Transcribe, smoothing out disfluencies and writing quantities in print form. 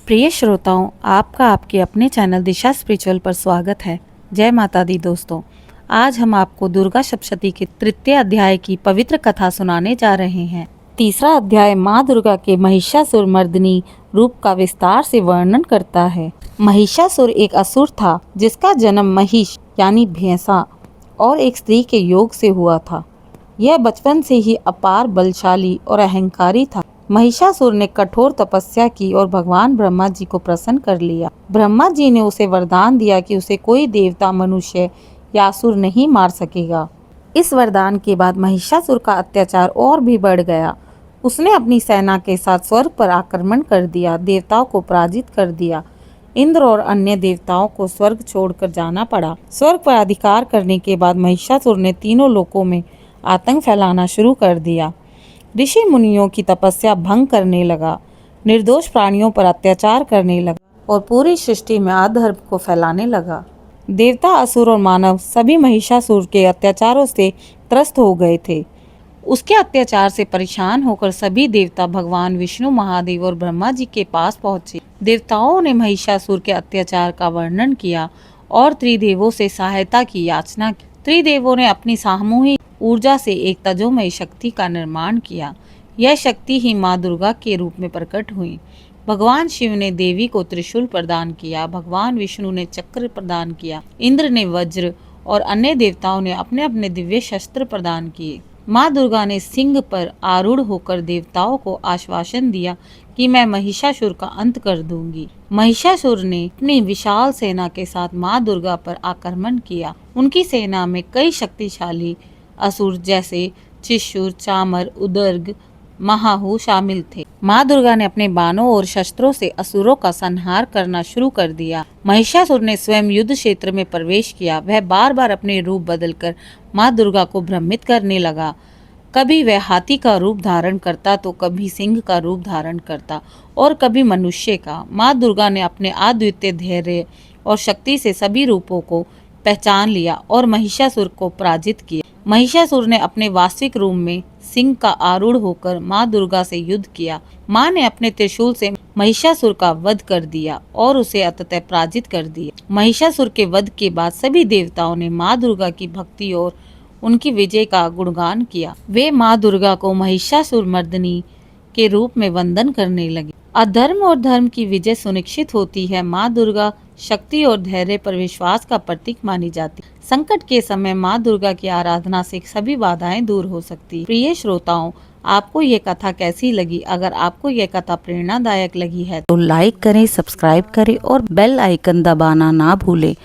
प्रिय श्रोताओं, आपका आपके अपने चैनल दिशा स्पिरिचुअल पर स्वागत है। जय माता दी दोस्तों, आज हम आपको दुर्गा सप्तशती के तृतीय अध्याय की पवित्र कथा सुनाने जा रहे हैं। तीसरा अध्याय माँ दुर्गा के महिषासुर मर्दिनी रूप का विस्तार से वर्णन करता है। महिषासुर एक असुर था जिसका जन्म महिष यानी भैंसा और एक स्त्री के योग से हुआ था। यह बचपन से ही अपार बलशाली और अहंकारी था। महिषासुर ने कठोर तपस्या की और भगवान ब्रह्मा जी को प्रसन्न कर लिया। ब्रह्मा जी ने उसे वरदान दिया कि उसे कोई देवता, मनुष्य या असुर नहीं मार सकेगा। इस वरदान के बाद महिषासुर का अत्याचार और भी बढ़ गया। उसने अपनी सेना के साथ स्वर्ग पर आक्रमण कर दिया, देवताओं को पराजित कर दिया। इंद्र और अन्य देवताओं को स्वर्ग छोड़कर जाना पड़ा। स्वर्ग पर अधिकार करने के बाद महिषासुर ने तीनों लोकों में आतंक फैलाना शुरू कर दिया। ऋषि मुनियों की तपस्या भंग करने लगा, निर्दोष प्राणियों पर अत्याचार करने लगा और पूरी सृष्टि में अधर्म को फैलाने लगा। देवता, असुर और मानव सभी महिषासुर के अत्याचारों से त्रस्त हो गए थे। उसके अत्याचार से परेशान होकर सभी देवता भगवान विष्णु, महादेव और ब्रह्मा जी के पास पहुंचे। देवताओं ने महिषासुर के अत्याचार का वर्णन किया और त्रिदेवों से सहायता की याचना की। त्रिदेवों ने अपनी सामूहिक ऊर्जा से एक तेजोमयी शक्ति का निर्माण किया। यह शक्ति ही माँ दुर्गा के रूप में प्रकट हुई। भगवान शिव ने देवी को त्रिशूल प्रदान किया, भगवान विष्णु ने चक्र प्रदान किया, इंद्र ने वज्र और अन्य देवताओं ने अपने अपने दिव्य शस्त्र प्रदान किए। माँ दुर्गा ने सिंह पर आरूढ़ होकर देवताओं को आश्वासन दिया कि मैं महिषासुर का अंत कर दूंगी। महिषासुर ने अपनी विशाल सेना के साथ माँ दुर्गा पर आक्रमण किया। उनकी सेना में कई शक्तिशाली असुर जैसे चिशुर, चामर, उदर्ग, महाहू शामिल थे। माँ दुर्गा ने अपने बाणों और शस्त्रों से असुरों का संहार करना शुरू कर दिया। महिषासुर ने स्वयं युद्ध क्षेत्र में प्रवेश किया। वह बार बार अपने रूप बदलकर माँ दुर्गा को भ्रमित करने लगा। कभी वह हाथी का रूप धारण करता तो कभी सिंह का रूप धारण करता और कभी मनुष्य का। माँ दुर्गा ने अपने अद्वितीय धैर्य और शक्ति से सभी रूपों को पहचान लिया और महिषासुर को पराजित किया। महिषासुर ने अपने वास्तविक रूप में सिंह का आरूढ़ होकर माँ दुर्गा से युद्ध किया। माँ ने अपने त्रिशूल से महिषासुर का वध कर दिया और उसे अंततः पराजित कर दिया। महिषासुर के वध के बाद सभी देवताओं ने माँ दुर्गा की भक्ति और उनकी विजय का गुणगान किया। वे माँ दुर्गा को महिषासुर मर्दिनी के रूप में वंदन करने लगे। अधर्म और धर्म की विजय सुनिश्चित होती है। माँ दुर्गा शक्ति और धैर्य पर विश्वास का प्रतीक मानी जाती है। संकट के समय माँ दुर्गा की आराधना से सभी बाधाएं दूर हो सकती है। प्रिय श्रोताओं, आपको ये कथा कैसी लगी? अगर आपको ये कथा प्रेरणादायक लगी है तो लाइक करें, सब्सक्राइब करें और बेल आइकन दबाना ना भूलें